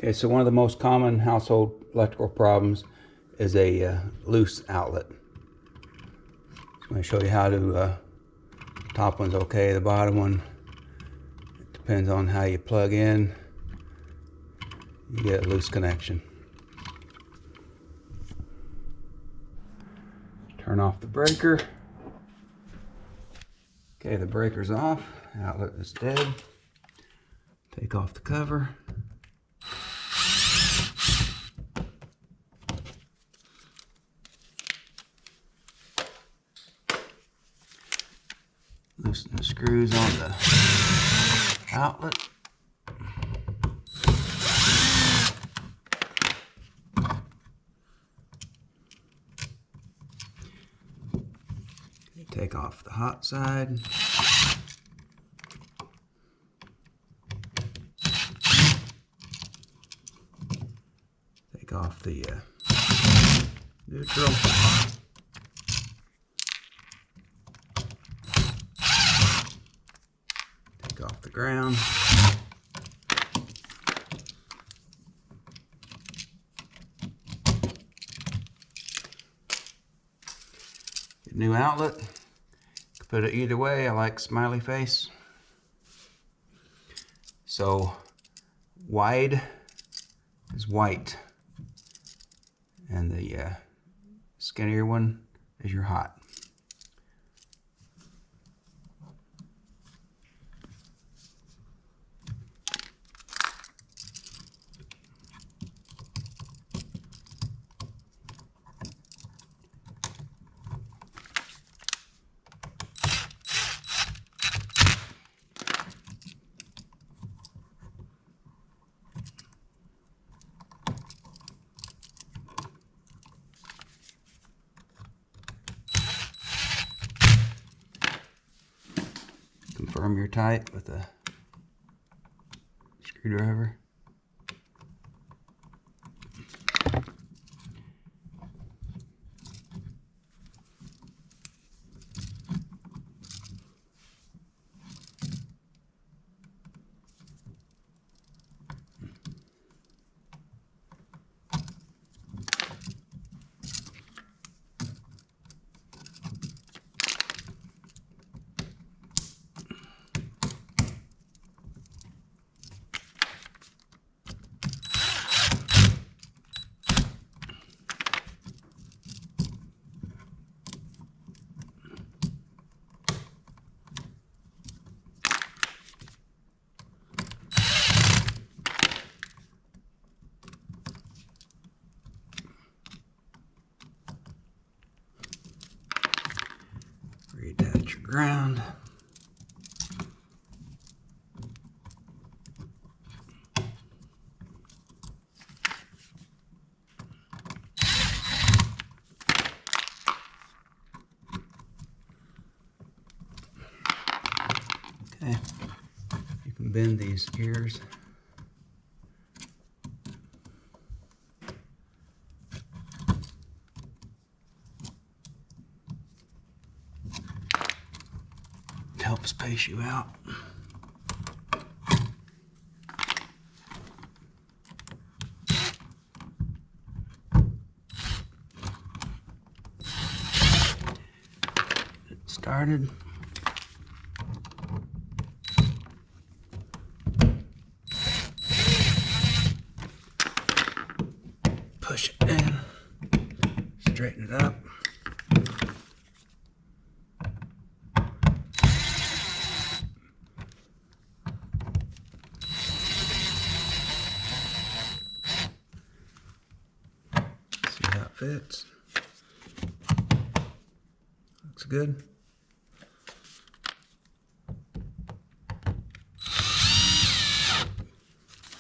Okay, so one of the most common household electrical problems is a loose outlet. I'm going to show you how to, top one's okay, the bottom one, it depends on how you plug in, you get a loose connection. Turn off the breaker. Okay, the breaker's off, outlet is dead. Take off the cover. Loosen the screws on the outlet. Take off the hot side. Take off the neutral. Take off the ground. Get a new outlet. Put it either way. I like smiley face. So wide is white, and the skinnier one is your hot. Confirm you're tight with a screwdriver. Reattach your ground. Okay, you can bend these ears. Helps space you out. Get it started. Push it in. Straighten it up. Fits. Looks good.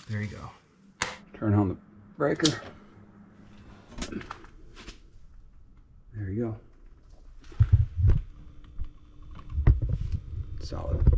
There you go. Turn on the breaker. There you go. Solid.